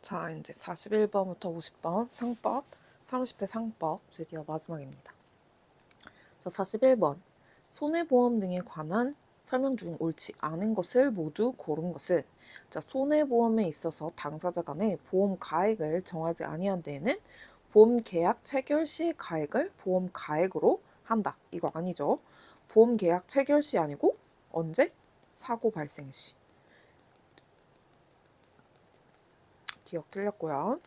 자, 이제 41번부터 50번 상법, 30회 상법 드디어 마지막입니다. 자, 41번 손해보험 등에 관한 설명 중 옳지 않은 것을 모두 고른 것은, 자, 손해보험에 있어서 당사자 간의 보험 가액을 정하지 아니한 데에는 보험 계약 체결 시 가액을 보험 가액으로 한다. 이거 아니죠. 보험 계약 체결 시 아니고 언제? 사고 발생 시. 기억 틀렸고요.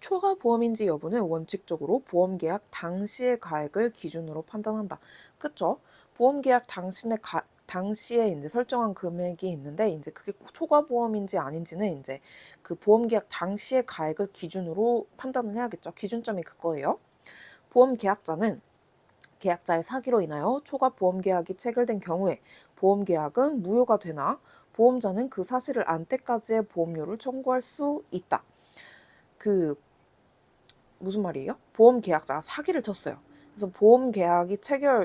초과 보험인지 여부는 원칙적으로 보험계약 당시의 가액을 기준으로 판단한다. 그쵸? 보험계약 당시에 이제 설정한 금액이 있는데, 이제 그게 초과 보험인지 아닌지는 이제 그 보험계약 당시의 가액을 기준으로 판단을 해야겠죠. 기준점이 그거예요. 보험계약자는 계약자의 사기로 인하여 초과 보험계약이 체결된 경우에 보험계약은 무효가 되나 보험자는 그 사실을 안 때까지의 보험료를 청구할 수 있다. 무슨 말이에요? 보험 계약자가 사기를 쳤어요. 그래서 보험 계약이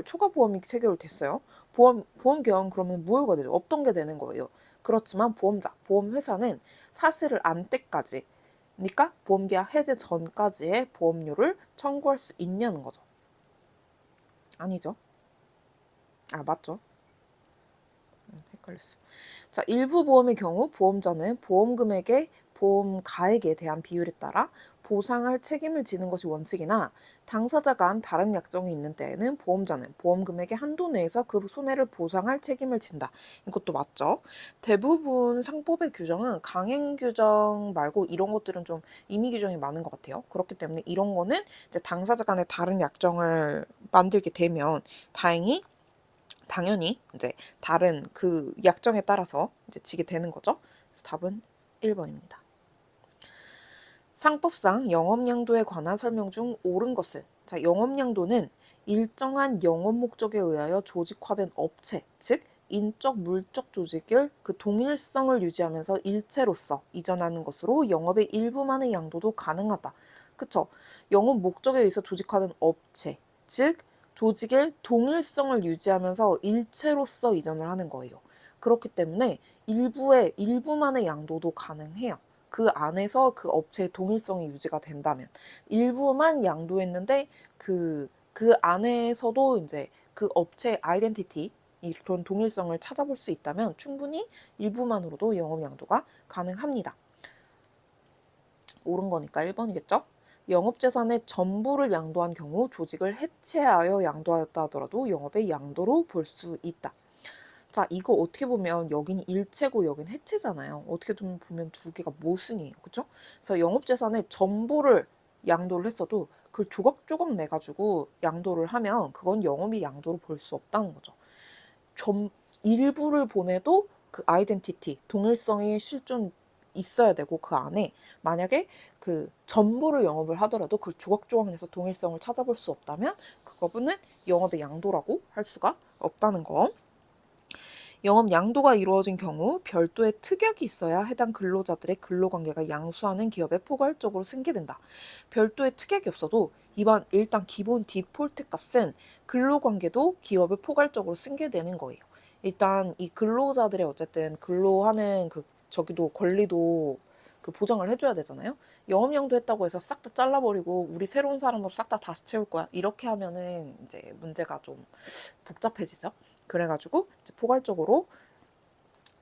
초과 보험이 체결됐어요. 보험 계약은 그러면 무효가 되죠. 없던 게 되는 거예요. 그렇지만 보험 회사는 사실을 안 때까지, 그러니까 보험 계약 해제 전까지의 보험료를 청구할 수 있냐는 거죠. 아니죠? 아, 맞죠? 헷갈렸어. 자, 일부 보험의 경우 보험자는 보험 가액에 대한 비율에 따라 보상할 책임을 지는 것이 원칙이나, 당사자 간 다른 약정이 있는 때에는 보험자는 보험 금액의 한도 내에서 그 손해를 보상할 책임을 진다. 이것도 맞죠? 대부분 상법의 규정은 강행 규정 말고 이런 것들은 좀 임의 규정이 많은 것 같아요. 그렇기 때문에 이런 거는 이제 당사자 간의 다른 약정을 만들게 되면 당연히 이제 다른 그 약정에 따라서 이제 지게 되는 거죠. 그래서 답은 1번입니다. 상법상 영업양도에 관한 설명 중 옳은 것은, 자, 영업양도는 일정한 영업 목적에 의하여 조직화된 업체, 즉 인적, 물적 조직을 그 동일성을 유지하면서 일체로서 이전하는 것으로 영업의 일부만의 양도도 가능하다. 그쵸? 영업 목적에 의해서 조직화된 업체, 즉 조직의 동일성을 유지하면서 일체로서 이전을 하는 거예요. 그렇기 때문에 일부만의 양도도 가능해요. 그 안에서 그 업체의 동일성이 유지가 된다면, 일부만 양도했는데 그 안에서도 이제 그 업체의 아이덴티티, 이 동일성을 찾아볼 수 있다면 충분히 일부만으로도 영업 양도가 가능합니다. 옳은 거니까 1번이겠죠? 영업재산의 전부를 양도한 경우 조직을 해체하여 양도하였다 하더라도 영업의 양도로 볼 수 있다. 자, 이거 어떻게 보면 여긴 일체고 여긴 해체잖아요. 어떻게 좀 보면 두 개가 모순이에요. 그쵸? 그래서 영업재산의 전부를 양도를 했어도 그걸 조각조각 내가지고 양도를 하면 그건 영업이 양도로 볼 수 없다는 거죠. 일부를 보내도 그 아이덴티티, 동일성이 실존 있어야 되고, 그 안에 만약에 그 전부를 영업을 하더라도 그걸 조각조각 내서 동일성을 찾아볼 수 없다면 그거는 영업의 양도라고 할 수가 없다는 거. 영업 양도가 이루어진 경우 별도의 특약이 있어야 해당 근로자들의 근로관계가 양수하는 기업에 포괄적으로 승계된다. 별도의 특약이 없어도 일단 기본 디폴트 값은 근로관계도 기업에 포괄적으로 승계되는 거예요. 일단 이 근로자들의 어쨌든 근로하는 권리도 보장을 해줘야 되잖아요. 영업양도 했다고 해서 싹 다 잘라버리고 우리 새로운 사람으로 싹 다 다시 채울 거야, 이렇게 하면은 이제 문제가 좀 복잡해지죠. 그래가지고 이제 포괄적으로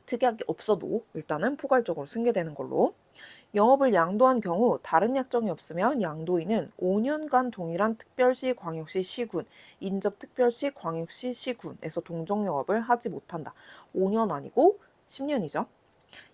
특약이 없어도 일단은 포괄적으로 승계되는 걸로. 영업을 양도한 경우 다른 약정이 없으면 양도인은 5년간 동일한 특별시, 광역시, 시군, 인접특별시, 광역시, 시군에서 동종영업을 하지 못한다. 5년 아니고 10년이죠.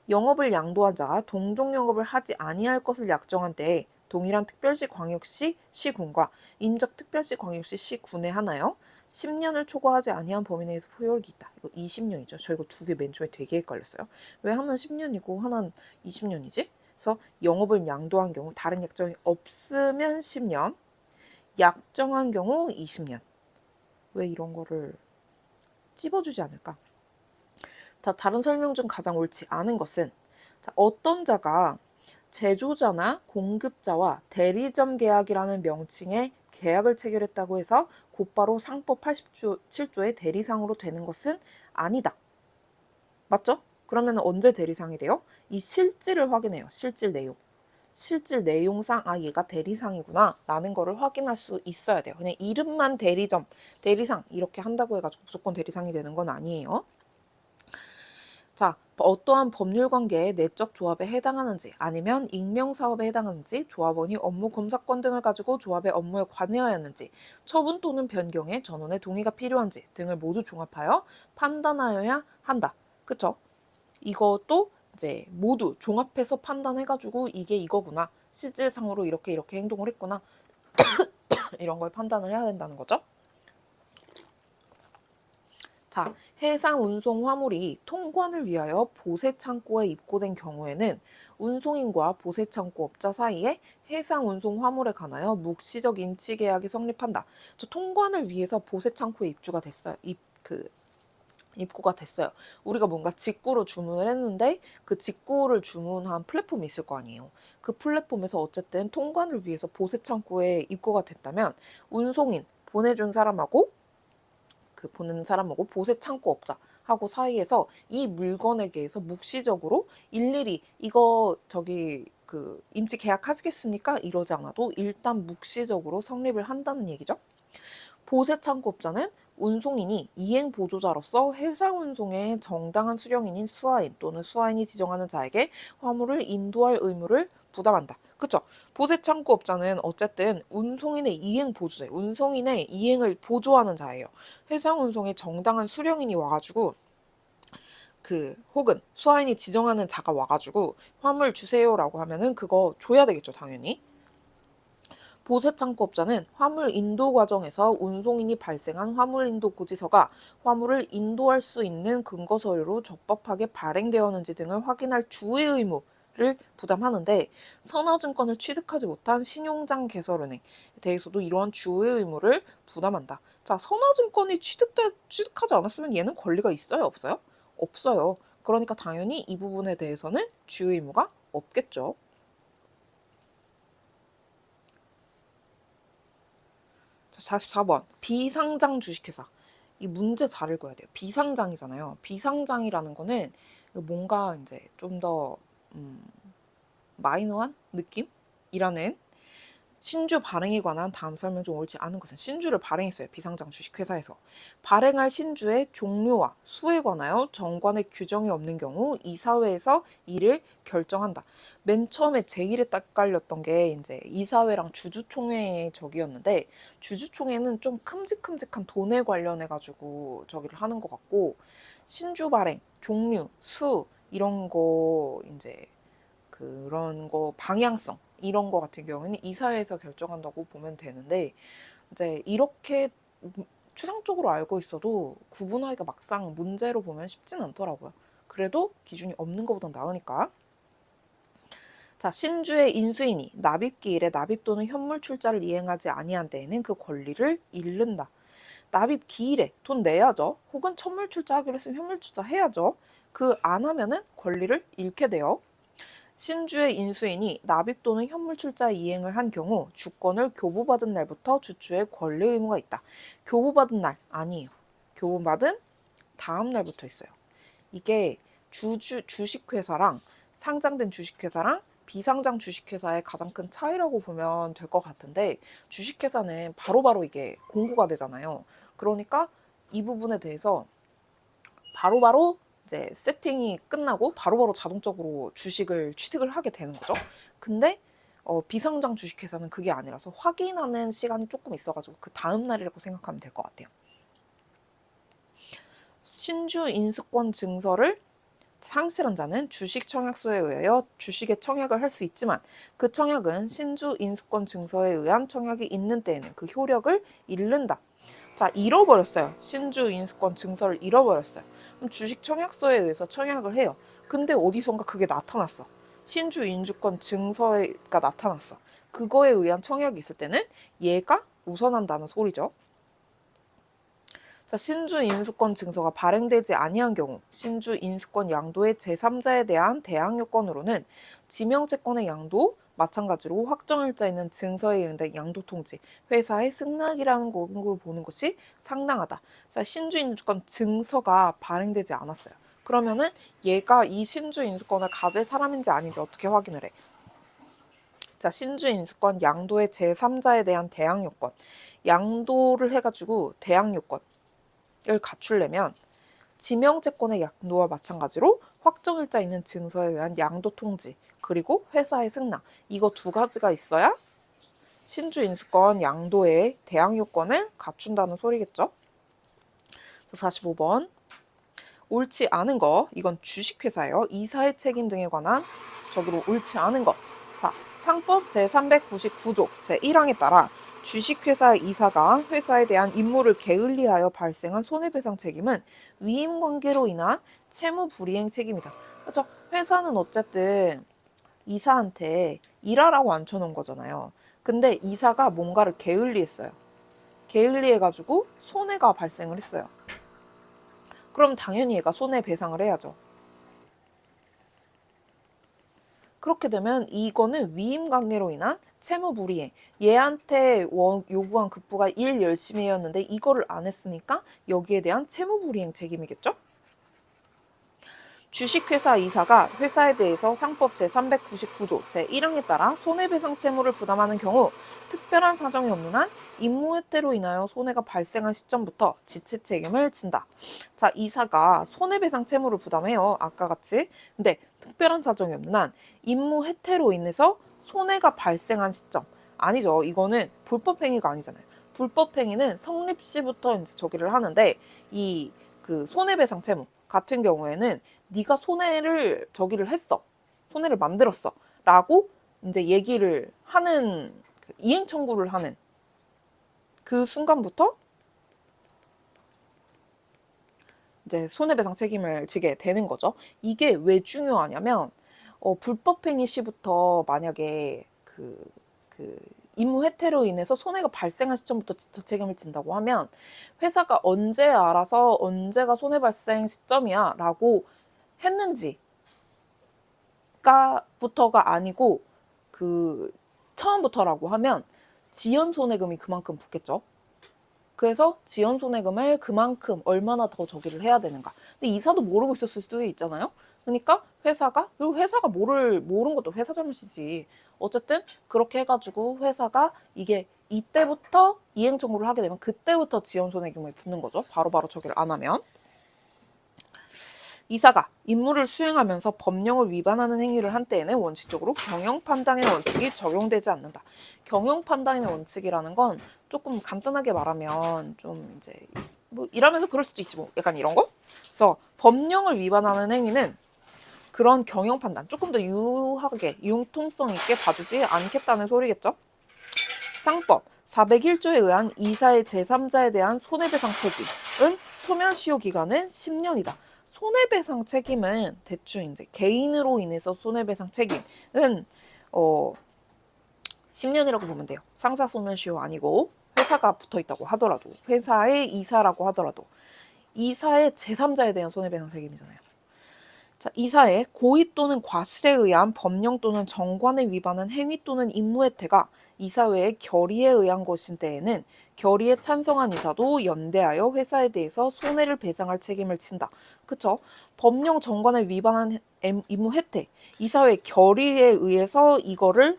영업을 양도한 자가 동종영업을 하지 아니할 것을 약정한 때에 동일한 특별시, 광역시, 시군과 인접특별시, 광역시, 시군에 하나요 10년을 초과하지 아니한 범위 내에서 효력이 있다. 이거 20년이죠. 저 이거 두 개 맨 처음에 되게 헷갈렸어요. 왜 하나는 10년이고 하나는 20년이지? 그래서 영업을 양도한 경우 다른 약정이 없으면 10년, 약정한 경우 20년. 왜 이런 거를 찝어주지 않을까? 자, 다른 설명 중 가장 옳지 않은 것은, 자, 어떤 자가 제조자나 공급자와 대리점 계약이라는 명칭의 계약을 체결했다고 해서 곧바로 상법 87조의 대리상으로 되는 것은 아니다. 맞죠? 그러면 언제 대리상이 돼요? 이 실질을 확인해요. 실질 내용. 실질 내용상 얘가 대리상이구나 라는 거를 확인할 수 있어야 돼요. 그냥 이름만 대리점, 대리상 이렇게 한다고 해가지고 무조건 대리상이 되는 건 아니에요. 자, 어떠한 법률 관계의 내적 조합에 해당하는지 아니면 익명사업에 해당하는지 조합원이 업무 검사권 등을 가지고 조합의 업무에 관여하였는지 처분 또는 변경에 전원의 동의가 필요한지 등을 모두 종합하여 판단하여야 한다. 그쵸? 이것도 이제 모두 종합해서 판단해가지고 이게 이거구나. 실질상으로 이렇게 행동을 했구나. 이런 걸 판단을 해야 된다는 거죠. 자, 해상 운송 화물이 통관을 위하여 보세 창고에 입고된 경우에는 운송인과 보세 창고 업자 사이에 해상 운송 화물에 관하여 묵시적 임치 계약이 성립한다. 저 통관을 위해서 보세 창고에 입주가 됐어요. 입고가 됐어요. 우리가 뭔가 직구로 주문을 했는데 그 직구를 주문한 플랫폼이 있을 거 아니에요. 그 플랫폼에서 어쨌든 통관을 위해서 보세 창고에 입고가 됐다면 운송인 보내준 사람하고 보내는 사람하고 보세 창고 업자하고 사이에서 이 물건에 대해서 묵시적으로 일일이 이거 임치 계약하시겠습니까? 이러지 않아도 일단 묵시적으로 성립을 한다는 얘기죠. 보세 창고 업자는 운송인이 이행 보조자로서 해상 운송의 정당한 수령인인 수하인 또는 수하인이 지정하는 자에게 화물을 인도할 의무를 부담한다. 그쵸? 보세 창고 업자는 어쨌든 운송인의 이행 보조자예요. 운송인의 이행을 보조하는 자예요. 해상 운송의 정당한 수령인이 와가지고 혹은 수하인이 지정하는 자가 와가지고 화물 주세요라고 하면은 그거 줘야 되겠죠, 당연히. 보세 창고업자는 화물 인도 과정에서 운송인이 발생한 화물 인도 고지서가 화물을 인도할 수 있는 근거 서류로 적법하게 발행되었는지 등을 확인할 주의 의무를 부담하는데 선화증권을 취득하지 못한 신용장 개설은행에 대해서도 이러한 주의 의무를 부담한다. 자, 선화증권이 취득하지 않았으면 얘는 권리가 있어요, 없어요? 없어요. 그러니까 당연히 이 부분에 대해서는 주의 의무가 없겠죠. 자, 44번. 비상장 주식회사. 이 문제 잘 읽어야 돼요. 비상장이잖아요. 비상장이라는 거는 뭔가 이제 좀 더 마이너한 느낌이라는 신주 발행에 관한 다음 설명 중 옳지 않은 것은 신주를 발행했어요. 비상장 주식회사에서. 발행할 신주의 종류와 수에 관하여 정관의 규정이 없는 경우 이사회에서 이를 결정한다. 맨 처음에 제일에 헷갈렸던 게 이제 이사회랑 주주총회의 적이었는데 주주총회는 좀 큼직큼직한 돈에 관련해 가지고 저기를 하는 것 같고 신주 발행, 종류, 수 이런 거 이제 그런 거 방향성 이런 거 같은 경우는 이사회에서 결정한다고 보면 되는데 이제 이렇게 추상적으로 알고 있어도 구분하기가 막상 문제로 보면 쉽진 않더라고요. 그래도 기준이 없는 것보단 나으니까. 자, 신주의 인수인이 납입기일에 납입 또는 현물 출자를 이행하지 아니한 때에는 그 권리를 잃는다. 납입 기일에 돈 내야죠. 혹은 천물 출자하기로 했으면 현물 출자 해야죠. 그 안 하면은 권리를 잃게 돼요. 신주의 인수인이 납입 또는 현물 출자 이행을 한 경우 주권을 교부받은 날부터 주주의 권리 의무가 있다. 교부받은 날 아니에요. 교부받은 다음 날부터 있어요. 이게 주식회사랑 상장된 주식회사랑 비상장 주식회사의 가장 큰 차이라고 보면 될 것 같은데 주식회사는 바로바로 이게 공고가 되잖아요. 그러니까 이 부분에 대해서 바로바로 이제 세팅이 끝나고 바로바로 자동적으로 주식을 취득을 하게 되는 거죠. 근데 비상장 주식회사는 그게 아니라서 확인하는 시간이 조금 있어가지고 그 다음 날이라고 생각하면 될 것 같아요. 신주 인수권 증서를 상실한 자는 주식 청약서에 의하여 주식의 청약을 할 수 있지만 그 청약은 신주 인수권 증서에 의한 청약이 있는 때에는 그 효력을 잃는다. 자, 잃어버렸어요. 신주 인수권 증서를 잃어버렸어요. 그럼 주식 청약서에 의해서 청약을 해요. 근데 어디선가 그게 나타났어. 신주 인수권 증서가 나타났어. 그거에 의한 청약이 있을 때는 얘가 우선한다는 소리죠. 자, 신주 인수권 증서가 발행되지 아니한 경우 신주 인수권 양도의 제3자에 대한 대항 요건으로는 지명채권의 양도 마찬가지로 확정일자 있는 증서에 의한 양도 통지, 회사의 승낙이라는 걸 보는 것이 상당하다. 자, 신주 인수권 증서가 발행되지 않았어요. 그러면은 얘가 이 신주 인수권을 가질 사람인지 아닌지 어떻게 확인을 해? 자, 신주 인수권 양도의 제3자에 대한 대항 요건. 양도를 해가지고 대항 요건을 갖추려면 지명채권의 양도와 마찬가지로 확정일자 있는 증서에 의한 양도 통지, 그리고 회사의 승낙. 이거 두 가지가 있어야 신주 인수권 양도의 대항 요건을 갖춘다는 소리겠죠? 45번. 옳지 않은 거, 이건 주식회사예요. 이사의 책임 등에 관한 저기로 옳지 않은 거. 자, 상법 제399조 제1항에 따라 주식회사 이사가 회사에 대한 임무를 게을리하여 발생한 손해배상 책임은 위임관계로 인한 채무불이행 책임이다. 그렇죠? 회사는 어쨌든 이사한테 일하라고 앉혀놓은 거잖아요. 근데 이사가 뭔가를 게을리했어요. 게을리해가지고 손해가 발생을 했어요. 그럼 당연히 얘가 손해배상을 해야죠. 그렇게 되면 이거는 위임관계로 인한 채무불이행. 얘한테 요구한 급부가 일 열심히 했는데 이거를 안 했으니까 여기에 대한 채무불이행 책임이겠죠? 주식회사 이사가 회사에 대해서 상법 제399조 제1항에 따라 손해배상 채무를 부담하는 경우 특별한 사정이 없는 한 임무해태로 인하여 손해가 발생한 시점부터 지체 책임을 진다. 자, 이사가 손해배상 채무를 부담해요. 아까 같이. 근데 특별한 사정이 없는 한 임무해태로 인해서 손해가 발생한 시점. 아니죠. 이거는 불법행위가 아니잖아요. 불법행위는 성립시부터 이제 저기를 하는데 이 그 손해배상 채무 같은 경우에는 네가 손해를 저기를 했어. 손해를 만들었어. 라고 이제 얘기를 하는 이행 청구를 하는 그 순간부터 이제 손해배상 책임을 지게 되는 거죠. 이게 왜 중요하냐면 불법행위 시부터 만약에 그 임무 해태로 인해서 손해가 발생한 시점부터 지체 책임을 진다고 하면 회사가 언제 알아서 언제가 손해 발생 시점이야 라고 했는지가 부터가 아니고 그 처음부터라고 하면 지연 손해금이 그만큼 붙겠죠. 그래서 지연 손해금을 그만큼 얼마나 더 저기를 해야 되는가. 근데 이사도 모르고 있었을 수도 있잖아요. 그러니까 그리고 회사가 모른 것도 회사 잘못이지. 어쨌든 그렇게 해가지고 회사가 이게 이때부터 이행 청구를 하게 되면 그때부터 지연 손해금이 붙는 거죠. 바로바로 저기를 안 하면. 이사가 임무를 수행하면서 법령을 위반하는 행위를 한 때에는 원칙적으로 경영판단의 원칙이 적용되지 않는다. 경영판단의 원칙이라는 건 조금 간단하게 말하면 좀 이제 뭐 일하면서 그럴 수도 있지 뭐 약간 이런 거? 그래서 법령을 위반하는 행위는 그런 경영판단 조금 더 유하게 융통성 있게 봐주지 않겠다는 소리겠죠? 상법 401조에 의한 이사의 제3자에 대한 손해배상 책임은 소멸시효 기간은 10년이다. 손해배상 책임은 대충 이제 개인으로 인해서 손해배상 책임은 10년이라고 보면 돼요. 상사 소멸시효 아니고 회사가 붙어 있다고 하더라도 회사의 이사라고 하더라도 이사의 제3자에 대한 손해배상 책임이잖아요. 자, 이사의 고의 또는 과실에 의한 법령 또는 정관에 위반한 행위 또는 임무혜태가 이사 외의 결의에 의한 것인 때에는 결의에 찬성한 이사도 연대하여 회사에 대해서 손해를 배상할 책임을 진다. 그쵸? 법령 정관에 위반한 임무 혜택, 이사 외의 결의에 의해서 이거를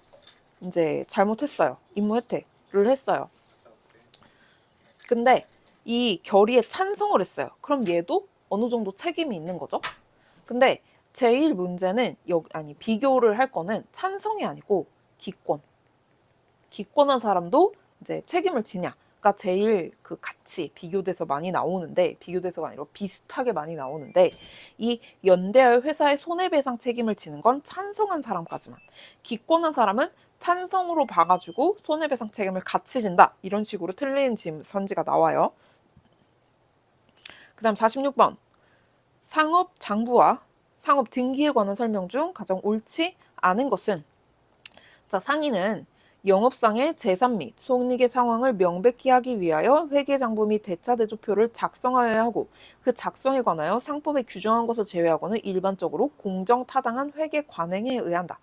이제 잘못했어요. 임무 혜택을 했어요. 근데 이 결의에 찬성을 했어요. 그럼 얘도 어느 정도 책임이 있는 거죠? 근데 제일 문제는 비교를 할 거는 찬성이 아니고 기권. 기권한 사람도 이제 책임을 지냐가 제일 같이 비교돼서 많이 나오는데 비교돼서가 아니라 비슷하게 많이 나오는데 이 연대하여 회사의 손해배상 책임을 지는 건 찬성한 사람까지만. 기권한 사람은 찬성으로 봐가지고 손해배상 책임을 같이 진다. 이런 식으로 틀린 선지가 나와요. 그 다음 46번. 상업 장부와 상업 등기에 관한 설명 중 가장 옳지 않은 것은 자, 상인은 영업상의 재산 및 손익의 상황을 명백히 하기 위하여 회계장부 및 대차대조표를 작성하여야 하고 그 작성에 관하여 상법에 규정한 것을 제외하고는 일반적으로 공정타당한 회계 관행에 의한다.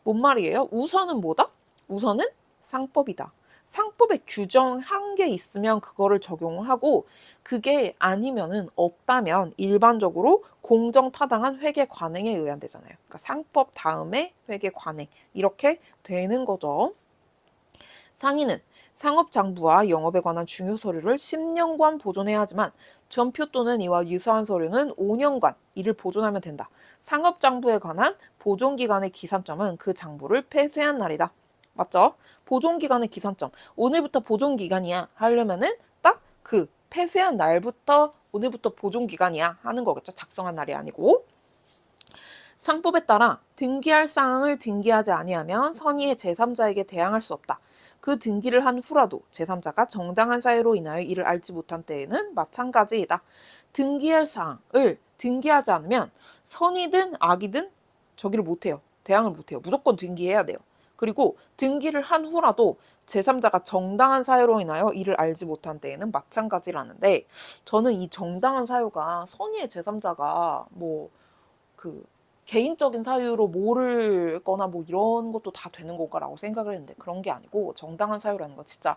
뭔 말이에요? 우선은 뭐다? 우선은 상법이다. 상법에 규정한 게 있으면 그거를 적용하고 그게 아니면은 없다면 일반적으로 공정타당한 회계 관행에 의한 되잖아요. 그러니까 상법 다음에 회계 관행 이렇게 되는 거죠. 상인은 상업장부와 영업에 관한 중요 서류를 10년간 보존해야 하지만 전표 또는 이와 유사한 서류는 5년간 이를 보존하면 된다. 상업장부에 관한 보존기간의 기산점은 그 장부를 폐쇄한 날이다. 맞죠? 보존기간의 기산점. 오늘부터 보존기간이야 하려면은 딱 그 폐쇄한 날부터 오늘부터 보존기간이야 하는 거겠죠. 작성한 날이 아니고. 상법에 따라 등기할 사항을 등기하지 아니하면 선의의 제3자에게 대항할 수 없다. 그 등기를 한 후라도 제3자가 정당한 사유로 인하여 이를 알지 못한 때에는 마찬가지이다. 등기할 사항을 등기하지 않으면 선이든 악이든 저기를 못해요. 대항을 못해요. 무조건 등기해야 돼요. 그리고 등기를 한 후라도 제3자가 정당한 사유로 인하여 이를 알지 못한 때에는 마찬가지라는데 저는 이 정당한 사유가 선의의 제3자가 그 개인적인 사유로 모르거나 이런 것도 다 되는 건가라고 생각을 했는데 그런 게 아니고 정당한 사유라는 건 진짜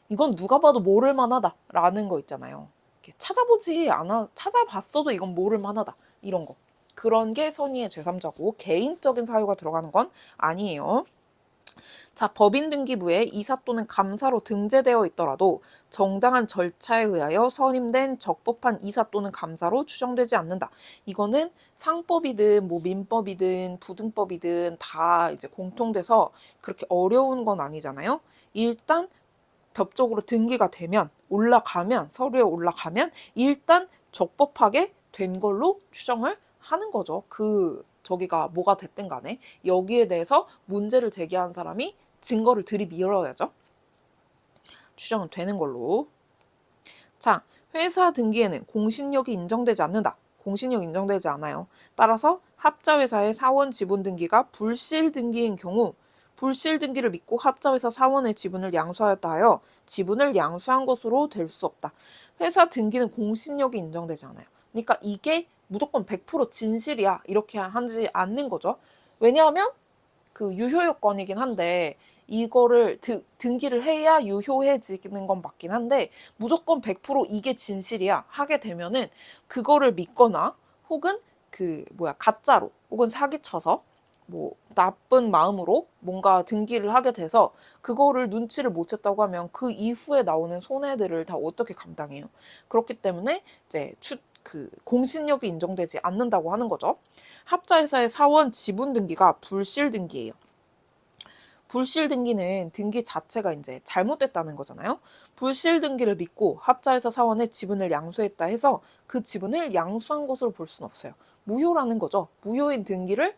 이건 누가 봐도 모를 만하다라는 거 있잖아요. 이렇게 찾아봤어도 이건 모를 만하다 이런 거. 그런 게 선의의 제3자고 개인적인 사유가 들어가는 건 아니에요. 자, 법인등기부에 이사 또는 감사로 등재되어 있더라도 정당한 절차에 의하여 선임된 적법한 이사 또는 감사로 추정되지 않는다. 이거는 상법이든 민법이든 부등법이든 다 이제 공통돼서 그렇게 어려운 건 아니잖아요. 일단 법적으로 등기가 되면 서류에 올라가면 일단 적법하게 된 걸로 추정을 하는 거죠. 저기가 뭐가 됐든 간에 여기에 대해서 문제를 제기한 사람이 증거를 들이밀어야죠. 추정은 되는 걸로. 자, 회사 등기에는 공신력이 인정되지 않는다. 공신력 인정되지 않아요. 따라서 합자회사의 사원 지분 등기가 불실 등기인 경우 불실 등기를 믿고 합자회사 사원의 지분을 양수하였다 하여 지분을 양수한 것으로 될 수 없다. 회사 등기는 공신력이 인정되지 않아요. 그러니까 이게 무조건 100% 진실이야 이렇게 하지 않는 거죠. 왜냐하면 그 유효요건이긴 한데 이거를 등기를 해야 유효해지는 건 맞긴 한데 무조건 100% 이게 진실이야 하게 되면은 그거를 믿거나 혹은 가짜로 혹은 사기쳐서 나쁜 마음으로 뭔가 등기를 하게 돼서 그거를 눈치를 못 챘다고 하면 그 이후에 나오는 손해들을 다 어떻게 감당해요? 그렇기 때문에 이제 공신력이 인정되지 않는다고 하는 거죠. 합자회사의 사원 지분 등기가 불실 등기예요. 불실 등기는 등기 자체가 이제 잘못됐다는 거잖아요. 불실 등기를 믿고 합자회사 사원의 지분을 양수했다 해서 그 지분을 양수한 것으로 볼 수는 없어요. 무효라는 거죠. 무효인 등기를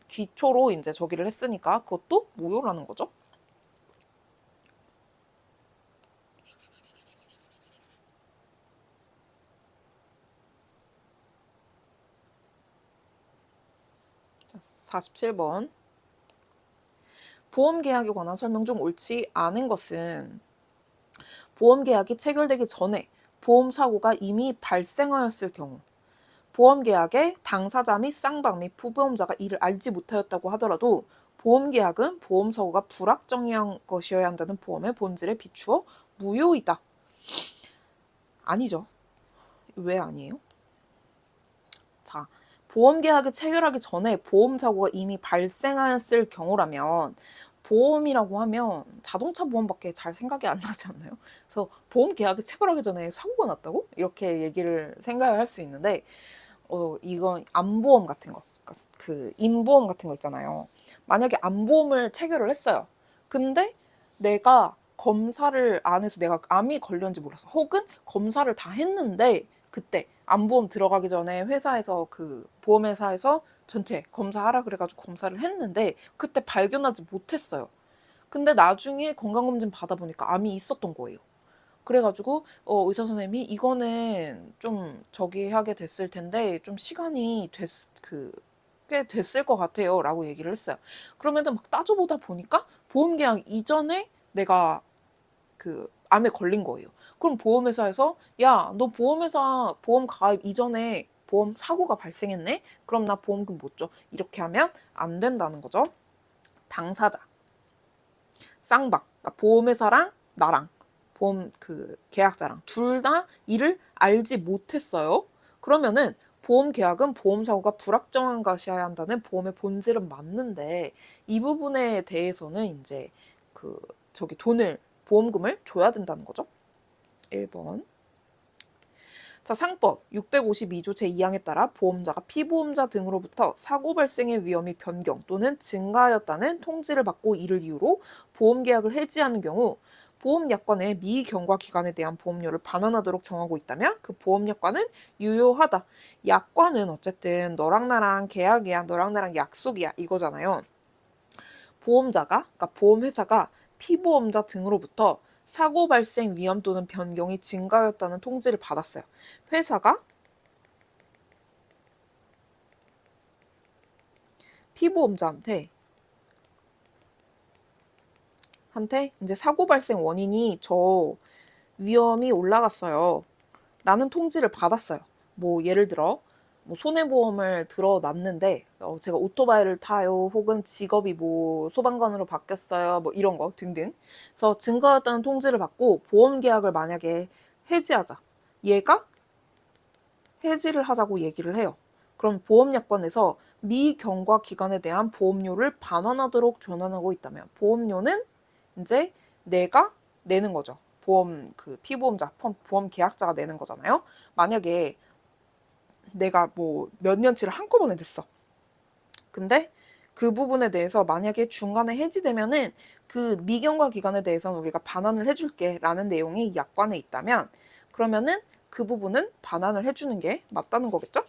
기초로 이제 저기를 했으니까 그것도 무효라는 거죠. 자, 47번. 보험계약에 관한 설명 중 옳지 않은 것은 보험계약이 체결되기 전에 보험사고가 이미 발생하였을 경우 보험계약의 당사자 및 쌍방 및 부보험자가 이를 알지 못하였다고 하더라도 보험계약은 보험사고가 불확정한 것이어야 한다는 보험의 본질에 비추어 무효이다. 아니죠. 왜 아니에요? 자, 보험계약을 체결하기 전에 보험사고가 이미 발생하였을 경우라면 보험이라고 하면 자동차 보험밖에 잘 생각이 안 나지 않나요? 그래서 보험계약을 체결하기 전에 사고가 났다고? 이렇게 얘기를 생각을 할 수 있는데 이건 암보험 같은 거, 그 임보험 같은 거 있잖아요. 만약에 암보험을 체결을 했어요. 근데 내가 검사를 안 해서 내가 암이 걸렸는지 몰랐어. 혹은 검사를 다 했는데 그때 암보험 들어가기 전에 회사에서 보험회사에서 전체 검사하라 그래가지고 검사를 했는데 그때 발견하지 못했어요. 근데 나중에 건강검진 받아보니까 암이 있었던 거예요. 그래가지고 의사 선생님이 이거는 좀 저기 하게 됐을 텐데 좀 시간이 꽤 됐을 것 같아요 라고 얘기를 했어요. 그러면은 막 따져보다 보니까 보험계약 이전에 내가 암에 걸린 거예요. 그럼 보험회사에서 야, 너 보험 가입 이전에 보험 사고가 발생했네? 그럼 나 보험금 못 줘. 이렇게 하면 안 된다는 거죠. 당사자, 쌍방, 그러니까 보험회사랑 나랑 보험 그 계약자랑 둘 다 이를 알지 못했어요. 그러면은 보험 계약은 보험 사고가 불확정한 것이어야 한다는 보험의 본질은 맞는데 이 부분에 대해서는 이제 그 저기 돈을 보험금을 줘야 된다는 거죠. 1번. 자, 상법 652조 제2항에 따라 보험자가 피보험자 등으로부터 사고 발생의 위험이 변경 또는 증가하였다는 통지를 받고 이를 이유로 보험계약을 해지하는 경우 보험약관의 미경과 기간에 대한 보험료를 반환하도록 정하고 있다면 그 보험약관은 유효하다. 약관은 어쨌든 너랑 나랑 계약이야, 너랑 나랑 약속이야 이거잖아요. 보험자가, 그러니까 보험회사가 피보험자 등으로부터 사고 발생 위험 또는 변경이 증가하였다는 통지를 받았어요. 회사가 피보험자한테 이제 사고 발생 원인이 저 위험이 올라갔어요. 라는 통지를 받았어요. 뭐 예를 들어 뭐 손해보험을 들어놨는데 제가 오토바이를 타요. 혹은 직업이 뭐 소방관으로 바뀌었어요. 뭐 이런 거 등등. 그래서 증가했다는 통지를 받고 보험계약을 만약에 해지하자. 얘가 해지를 하자고 얘기를 해요. 그럼 보험약관에서 미경과 기간에 대한 보험료를 반환하도록 전환하고 있다면 보험료는 이제 내가 내는 거죠. 보험 그 피보험자, 보험 계약자가 내는 거잖아요. 만약에 내가 뭐 몇 년치를 한꺼번에 냈어. 근데 그 부분에 대해서 만약에 중간에 해지되면은 그 미경과 기간에 대해서는 우리가 반환을 해줄게 라는 내용이 약관에 있다면 그러면은 그 부분은 반환을 해주는 게 맞다는 거겠죠?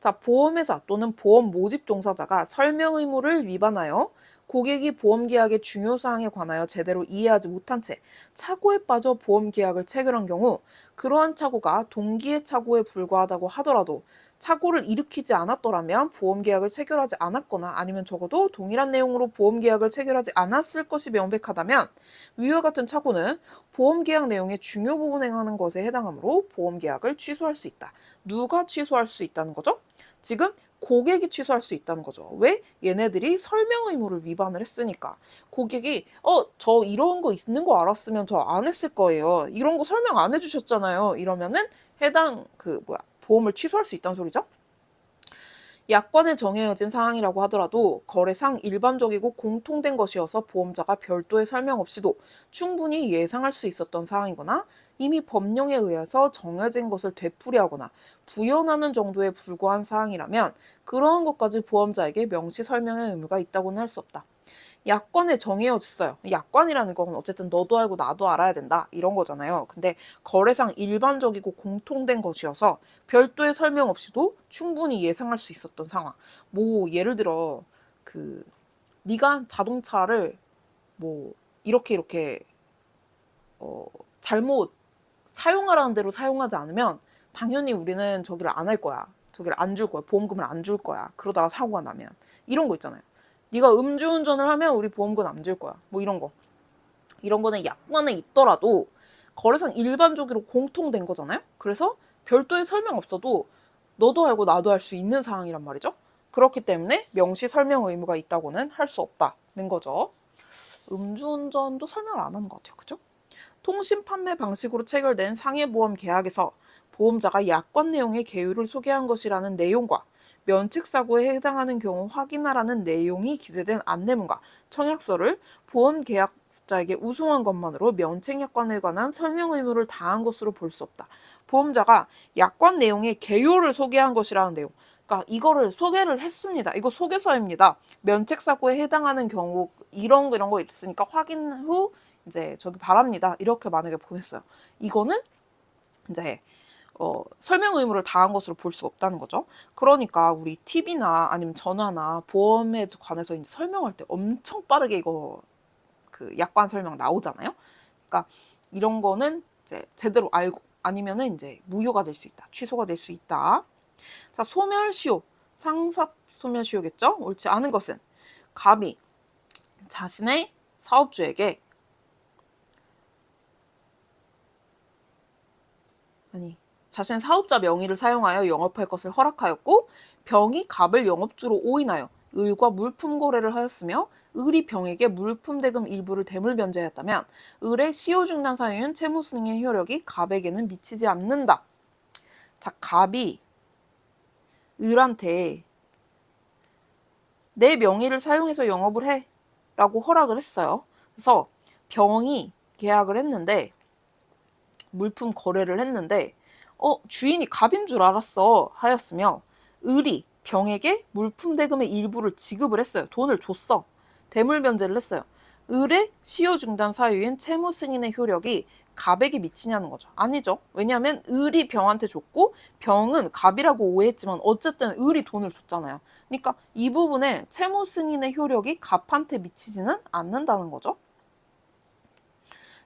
자, 보험회사 또는 보험 모집 종사자가 설명 의무를 위반하여 고객이 보험계약의 중요사항에 관하여 제대로 이해하지 못한 채 착오에 빠져 보험계약을 체결한 경우 그러한 착오가 동기의 착오에 불과하다고 하더라도 착오를 일으키지 않았더라면 보험계약을 체결하지 않았거나 아니면 적어도 동일한 내용으로 보험계약을 체결하지 않았을 것이 명백하다면 위와 같은 착오는 보험계약 내용의 중요 부분 행하는 것에 해당하므로 보험계약을 취소할 수 있다. 누가 취소할 수 있다는 거죠? 지금 고객이 취소할 수 있다는 거죠. 왜? 얘네들이 설명 의무를 위반을 했으니까. 고객이 저 이런 거 있는 거 알았으면 저 안 했을 거예요. 이런 거 설명 안 해주셨잖아요. 이러면은 해당 보험을 취소할 수 있다는 소리죠. 약관에 정해진 사항이라고 하더라도 거래상 일반적이고 공통된 것이어서 보험자가 별도의 설명 없이도 충분히 예상할 수 있었던 사항이거나 이미 법령에 의해서 정해진 것을 되풀이하거나 부연하는 정도에 불과한 사항이라면 그러한 것까지 보험자에게 명시 설명의 의무가 있다고는 할 수 없다. 약관에 정해졌어요. 약관이라는 건 어쨌든 너도 알고 나도 알아야 된다 이런 거잖아요. 근데 거래상 일반적이고 공통된 것이어서 별도의 설명 없이도 충분히 예상할 수 있었던 상황. 뭐 예를 들어 그 네가 자동차를 뭐 이렇게 잘못 사용하라는 대로 사용하지 않으면 당연히 우리는 저기를 안 할 거야. 저기를 안 줄 거야. 보험금을 안 줄 거야. 그러다가 사고가 나면 이런 거 있잖아요. 네가 음주운전을 하면 우리 보험금 안 줄 거야. 뭐 이런 거. 이런 거는 약관에 있더라도 거래상 일반적으로 공통된 거잖아요. 그래서 별도의 설명 없어도 너도 알고 나도 알 수 있는 상황이란 말이죠. 그렇기 때문에 명시 설명 의무가 있다고는 할 수 없다는 거죠. 음주운전도 설명을 안 하는 것 같아요. 그죠? 통신 판매 방식으로 체결된 상해보험 계약에서 보험자가 약관 내용의 개요를 소개한 것이라는 내용과 면책사고에 해당하는 경우 확인하라는 내용이 기재된 안내문과 청약서를 보험계약자에게 우송한 것만으로 면책약관에 관한 설명 의무를 다한 것으로 볼 수 없다. 보험자가 약관 내용의 개요를 소개한 것이라는 내용. 그러니까 이거를 소개를 했습니다. 이거 소개서입니다. 면책사고에 해당하는 경우 이런 거 있으니까 확인 후 이제 저기 바랍니다. 이렇게 만약에 보냈어요. 이거는 이제 설명 의무를 다한 것으로 볼 수 없다는 거죠. 그러니까 우리 TV나 아니면 전화나 보험에 관해서 이제 설명할 때 엄청 빠르게 이거 그 약관 설명 나오잖아요. 그러니까 이런 거는 이제 제대로 알고 아니면은 이제 무효가 될 수 있다. 취소가 될 수 있다. 자, 소멸시효. 상습 소멸시효겠죠? 옳지 않은 것은 갑이 자신의 사업주에게 자신의 사업자 명의를 사용하여 영업할 것을 허락하였고 병이 갑을 영업주로 오인하여 을과 물품 거래를 하였으며 을이 병에게 물품 대금 일부를 대물 변제했다면 을의 시효 중단 사유인 채무 승인의 효력이 갑에게는 미치지 않는다. 자, 갑이 을한테 내 명의를 사용해서 영업을 해 라고 허락을 했어요. 그래서 병이 계약을 했는데 물품 거래를 했는데 주인이 갑인 줄 알았어 하였으며 을이 병에게 물품 대금의 일부를 지급을 했어요. 돈을 줬어. 대물 변제를 했어요. 을의 시효 중단 사유인 채무 승인의 효력이 갑에게 미치냐는 거죠. 아니죠. 왜냐하면 을이 병한테 줬고 병은 갑이라고 오해했지만 어쨌든 을이 돈을 줬잖아요. 그러니까 이 부분에 채무 승인의 효력이 갑한테 미치지는 않는다는 거죠.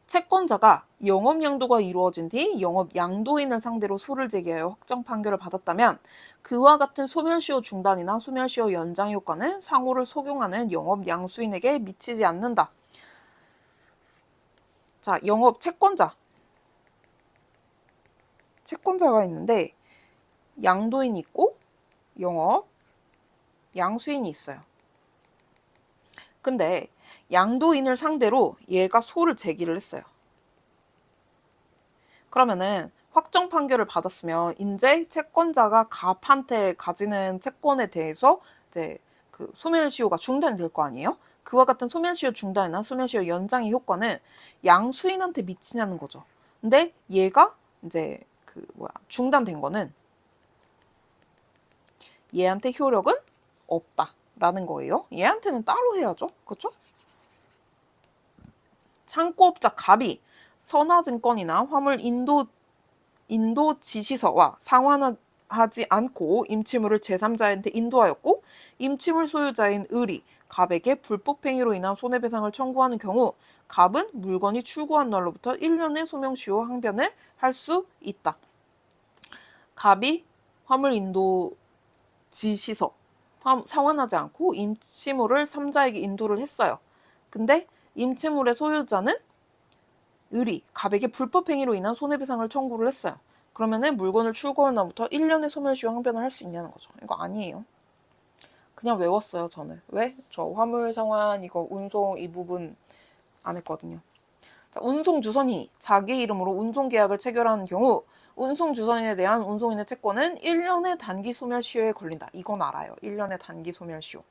채권자가 영업 양도가 이루어진 뒤 영업 양도인을 상대로 소를 제기하여 확정 판결을 받았다면 그와 같은 소멸시효 중단이나 소멸시효 연장 효과는 상호를 속용하는 영업 양수인에게 미치지 않는다. 자, 영업 채권자가 있는데 양도인이 있고 영업 양수인이 있어요. 근데 양도인을 상대로 얘가 소를 제기를 했어요. 그러면은 확정 판결을 받았으면 이제 채권자가 갑한테 가지는 채권에 대해서 이제 그 소멸시효가 중단이 될 거 아니에요? 그와 같은 소멸시효 중단이나 소멸시효 연장의 효과는 양수인한테 미치냐는 거죠. 근데 얘가 이제 중단된 거는 얘한테 효력은 없다라는 거예요. 얘한테는 따로 해야죠. 그렇죠? 창고업자 갑이 선화증권이나 화물 인도 지시서와 상환하지 않고 임치물을 제3자한테 인도하였고 임치물 소유자인 을이 갑에게 불법행위로 인한 손해배상을 청구하는 경우 갑은 물건이 출고한 날로부터 1년의 소명시효 항변을 할 수 있다. 갑이 화물 인도 지시서 상환하지 않고 임치물을 3자에게 인도를 했어요. 근데 임치물의 소유자는 을이 갑에게 불법행위로 인한 손해배상을 청구를 했어요. 그러면은 물건을 출고한 날부터 1년의 소멸시효 항변을 할 수 있냐는 거죠. 이거 아니에요. 그냥 외웠어요, 저는. 왜? 저 화물 상환, 이거 운송 이 부분 안 했거든요. 자, 운송주선이 자기 이름으로 운송계약을 체결하는 경우 운송주선인에 대한 운송인의 채권은 1년의 단기 소멸시효에 걸린다. 이건 알아요. 1년의 단기 소멸시효.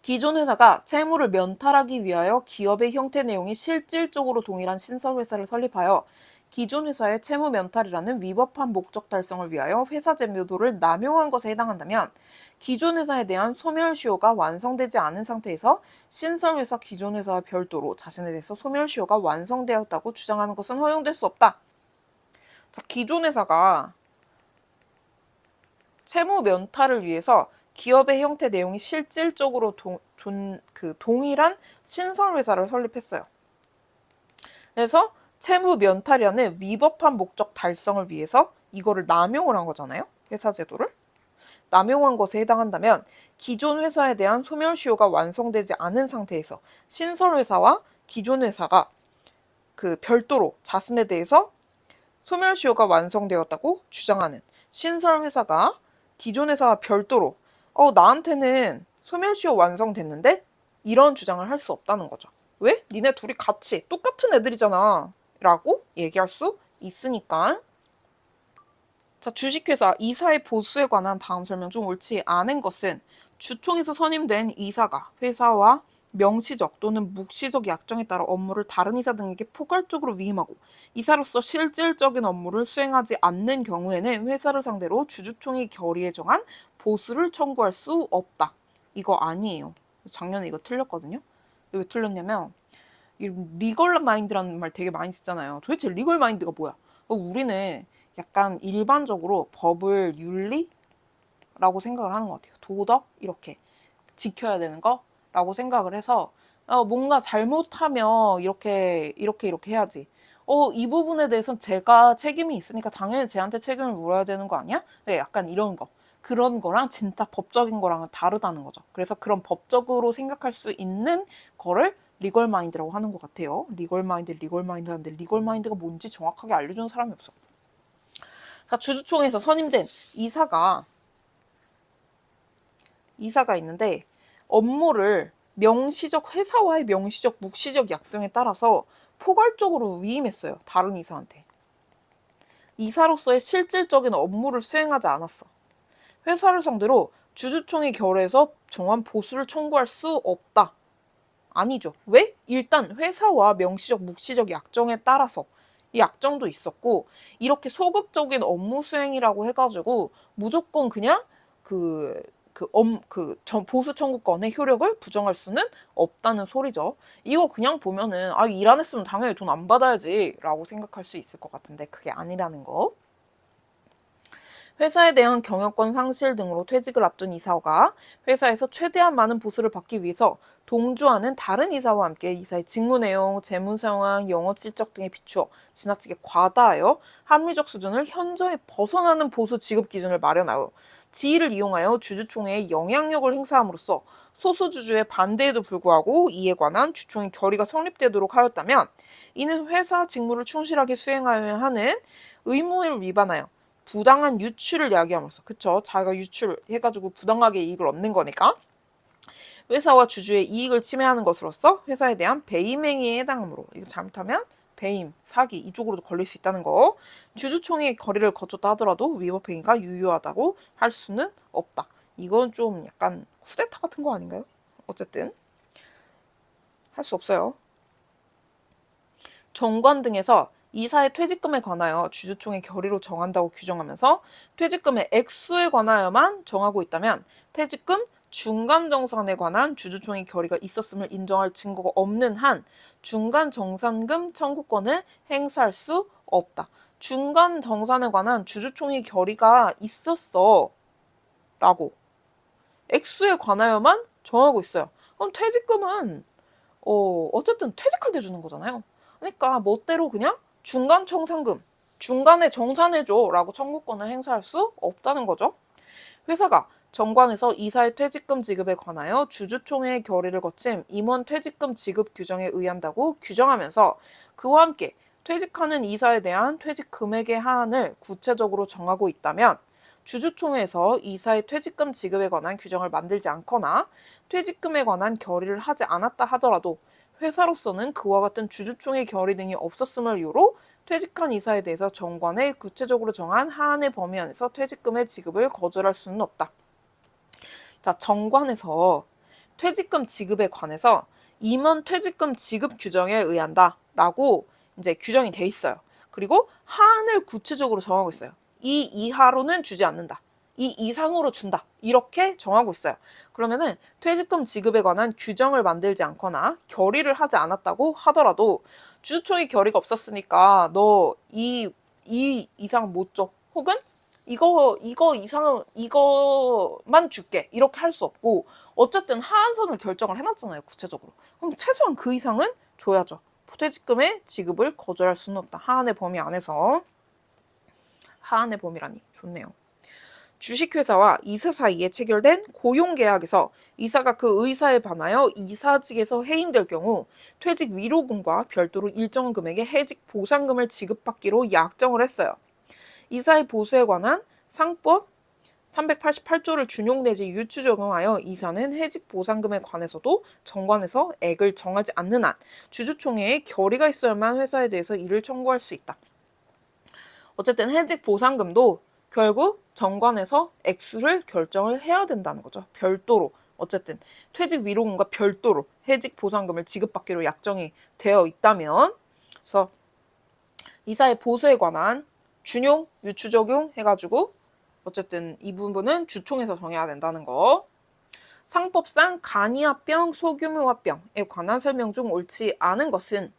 기존 회사가 채무를 면탈하기 위하여 기업의 형태 내용이 실질적으로 동일한 신설회사를 설립하여 기존 회사의 채무 면탈이라는 위법한 목적 달성을 위하여 회사 제도를 남용한 것에 해당한다면 기존 회사에 대한 소멸시효가 완성되지 않은 상태에서 신설회사 기존 회사와 별도로 자신에 대해서 소멸시효가 완성되었다고 주장하는 것은 허용될 수 없다. 자, 기존 회사가 채무 면탈을 위해서 기업의 형태 내용이 실질적으로 동일한 신설회사를 설립했어요. 그래서 채무 면탈이라는 위법한 목적 달성을 위해서 이거를 남용을 한 거잖아요. 회사 제도를. 남용한 것에 해당한다면 기존 회사에 대한 소멸시효가 완성되지 않은 상태에서 신설회사와 기존 회사가 별도로 자신에 대해서 소멸시효가 완성되었다고 주장하는 신설회사가 기존 회사와 별도로 나한테는 소멸시효 완성됐는데? 이런 주장을 할 수 없다는 거죠. 왜? 니네 둘이 같이 똑같은 애들이잖아 라고 얘기할 수 있으니까. 자, 주식회사 이사의 보수에 관한 다음 설명 중 옳지 않은 것은 주총에서 선임된 이사가 회사와 명시적 또는 묵시적 약정에 따라 업무를 다른 이사 등에게 포괄적으로 위임하고 이사로서 실질적인 업무를 수행하지 않는 경우에는 회사를 상대로 주주총회 결의에 정한 보수를 청구할 수 없다. 이거 아니에요. 작년에 이거 틀렸거든요. 왜 틀렸냐면 리걸 마인드라는 말 되게 많이 쓰잖아요. 도대체 리걸 마인드가 뭐야? 우리는 약간 일반적으로 법을 윤리라고 생각을 하는 것 같아요. 도덕 이렇게 지켜야 되는 거라고 생각을 해서 뭔가 잘못하면 이렇게 해야지. 이 부분에 대해서는 제가 책임이 있으니까 당연히 쟤한테 책임을 물어야 되는 거 아니야? 네, 약간 이런 거. 그런 거랑 진짜 법적인 거랑은 다르다는 거죠. 그래서 그런 법적으로 생각할 수 있는 거를 리걸 마인드라고 하는 것 같아요. 리걸 마인드 하는데 리걸 마인드가 뭔지 정확하게 알려주는 사람이 없어. 자, 주주총회에서 선임된 이사가 있는데 업무를 명시적 회사와의 명시적 묵시적 약정에 따라서 포괄적으로 위임했어요. 다른 이사한테. 이사로서의 실질적인 업무를 수행하지 않았어. 회사를 상대로 주주총회 결의에서 정한 보수를 청구할 수 없다. 아니죠. 왜? 일단 회사와 명시적 묵시적 약정에 따라서 이 약정도 있었고 이렇게 소극적인 업무 수행이라고 해가지고 무조건 그냥 보수 청구권의 효력을 부정할 수는 없다는 소리죠. 이거 그냥 보면은 일 안 했으면 당연히 돈 안 받아야지 라고 생각할 수 있을 것 같은데 그게 아니라는 거. 회사에 대한 경영권 상실 등으로 퇴직을 앞둔 이사가 회사에서 최대한 많은 보수를 받기 위해서 동조하는 다른 이사와 함께 이사의 직무 내용, 재무 상황, 영업 실적 등에 비추어 지나치게 과다하여 합리적 수준을 현저히 벗어나는 보수 지급 기준을 마련하여 지위를 이용하여 주주총회에 영향력을 행사함으로써 소수주주의 반대에도 불구하고 이에 관한 주총의 결의가 성립되도록 하였다면 이는 회사 직무를 충실하게 수행하여야 하는 의무를 위반하여 부당한 유출을 야기함으로써 그쵸? 자기가 유출해가지고 부당하게 이익을 얻는 거니까 회사와 주주의 이익을 침해하는 것으로서 회사에 대한 배임 행위에 해당하므로 이거 잘못하면 배임, 사기 이쪽으로도 걸릴 수 있다는 거. 주주총회의 거래를 거쳤다 하더라도 위법 행위가 유효하다고 할 수는 없다. 이건 좀 약간 쿠데타 같은 거 아닌가요? 어쨌든 할 수 없어요. 정관 등에서 이사의 퇴직금에 관하여 주주총회 결의로 정한다고 규정하면서 퇴직금의 액수에 관하여만 정하고 있다면 퇴직금 중간정산에 관한 주주총회 결의가 있었음을 인정할 증거가 없는 한 중간정산금 청구권을 행사할 수 없다. 중간정산에 관한 주주총회 결의가 있었어 라고 액수에 관하여만 정하고 있어요. 그럼 퇴직금은 어쨌든 퇴직할 때 주는 거잖아요. 그러니까 멋대로 그냥 중간 청산금, 중간에 정산해줘 라고 청구권을 행사할 수 없다는 거죠. 회사가 정관에서 이사의 퇴직금 지급에 관하여 주주총회의 결의를 거친 임원 퇴직금 지급 규정에 의한다고 규정하면서 그와 함께 퇴직하는 이사에 대한 퇴직 금액의 하한을 구체적으로 정하고 있다면 주주총회에서 이사의 퇴직금 지급에 관한 규정을 만들지 않거나 퇴직금에 관한 결의를 하지 않았다 하더라도 회사로서는 그와 같은 주주총회 결의 등이 없었음을 이유로 퇴직한 이사에 대해서 정관에 구체적으로 정한 하한의 범위 안에서 퇴직금의 지급을 거절할 수는 없다. 자, 정관에서 퇴직금 지급에 관해서 임원 퇴직금 지급 규정에 의한다 라고 이제 규정이 돼 있어요. 그리고 하한을 구체적으로 정하고 있어요. 이 이하로는 주지 않는다. 이 이상으로 준다. 이렇게 정하고 있어요. 그러면은 퇴직금 지급에 관한 규정을 만들지 않거나 결의를 하지 않았다고 하더라도 주주총회 결의가 없었으니까 너 이 이상 못 줘. 혹은 이거 이상은 이거만 줄게. 이렇게 할 수 없고 어쨌든 하한선을 결정을 해놨잖아요. 구체적으로. 그럼 최소한 그 이상은 줘야죠. 퇴직금의 지급을 거절할 수는 없다. 하한의 범위 안에서. 하한의 범위라니 좋네요. 주식회사와 이사 사이에 체결된 고용계약에서 이사가 그 의사에 반하여 이사직에서 해임될 경우 퇴직 위로금과 별도로 일정 금액의 해직 보상금을 지급받기로 약정을 했어요. 이사의 보수에 관한 상법 388조를 준용 내지 유추 적용하여 이사는 해직 보상금에 관해서도 정관에서 액을 정하지 않는 한 주주총회에 결의가 있어야만 회사에 대해서 이를 청구할 수 있다. 어쨌든 해직 보상금도 결국 정관에서 액수를 결정을 해야 된다는 거죠. 별도로 어쨌든 퇴직 위로금과 별도로 해직 보상금을 지급받기로 약정이 되어 있다면 그래서 이사의 보수에 관한 준용, 유추 적용 해가지고 어쨌든 이 부분은 주총에서 정해야 된다는 거. 상법상 간이합병, 소규모합병에 관한 설명 중 옳지 않은 것은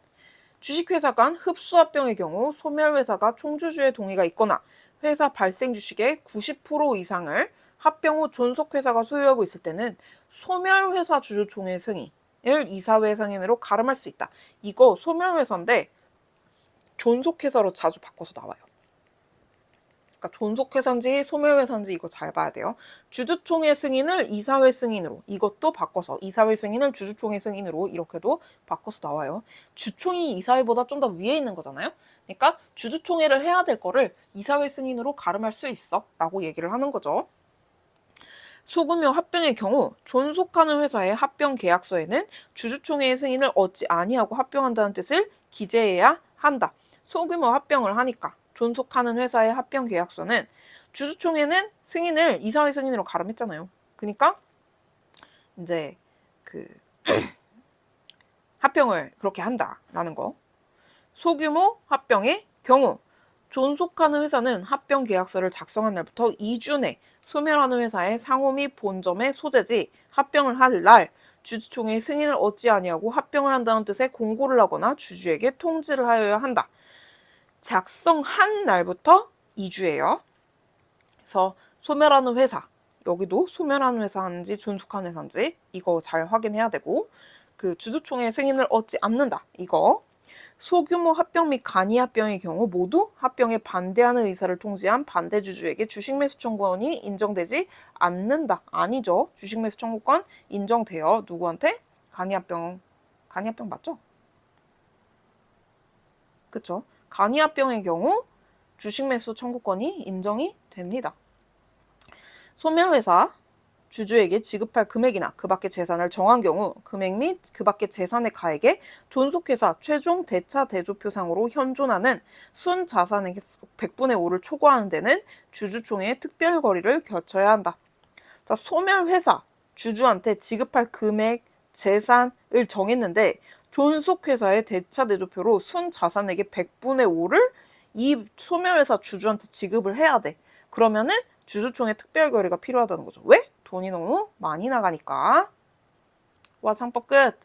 주식회사 간 흡수합병의 경우 소멸회사가 총주주의 동의가 있거나 회사 발생 주식의 90% 이상을 합병 후 존속회사가 소유하고 있을 때는 소멸회사 주주총회 승인을 이사회 승인으로 가름할 수 있다. 이거 소멸회사인데 존속회사로 자주 바꿔서 나와요. 그러니까 존속회사인지 소멸회사인지 이거 잘 봐야 돼요. 주주총회 승인을 이사회 승인으로 이것도 바꿔서 이사회 승인을 주주총회 승인으로 이렇게도 바꿔서 나와요. 주총이 이사회보다 좀 더 위에 있는 거잖아요. 그러니까 주주총회를 해야 될 거를 이사회 승인으로 가름할 수 있어 라고 얘기를 하는 거죠. 소규모 합병의 경우 존속하는 회사의 합병 계약서에는 주주총회의 승인을 얻지 아니하고 합병한다는 뜻을 기재해야 한다. 소규모 합병을 하니까 존속하는 회사의 합병 계약서는 주주총회는 승인을 이사회 승인으로 가름했잖아요. 그러니까 이제 그 합병을 그렇게 한다라는 거. 소규모 합병의 경우 존속하는 회사는 합병 계약서를 작성한 날부터 2주 내 소멸하는 회사의 상호 및 본점의 소재지 합병을 할 날 주주총회의 승인을 얻지 아니하고 합병을 한다는 뜻의 공고를 하거나 주주에게 통지를 하여야 한다. 작성한 날부터 2주예요. 그래서 소멸하는 회사, 여기도 소멸하는 회사인지 존속하는 회사인지 이거 잘 확인해야 되고, 그 주주총회 승인을 얻지 않는다. 이거. 소규모 합병 및 간이 합병의 경우 모두 합병에 반대하는 의사를 통지한 반대 주주에게 주식 매수 청구권이 인정되지 않는다. 아니죠. 주식 매수 청구권 인정돼요. 누구한테? 간이 합병 맞죠? 그쵸? 간이 합병의 경우 주식 매수 청구권이 인정이 됩니다. 소멸회사 주주에게 지급할 금액이나 그 밖의 재산을 정한 경우 금액 및 그 밖의 재산의 가액에 존속회사 최종 대차 대조표상으로 현존하는 순자산의 100분의 5를 초과하는 데는 주주총회의 특별거리를 거쳐야 한다. 자, 소멸회사 주주한테 지급할 금액, 재산을 정했는데 존속회사의 대차 대조표로 순자산액의 100분의 5를 이 소멸회사 주주한테 지급을 해야 돼. 그러면은 주주총회 특별거래가 필요하다는 거죠. 왜? 돈이 너무 많이 나가니까. 와, 상법 끝.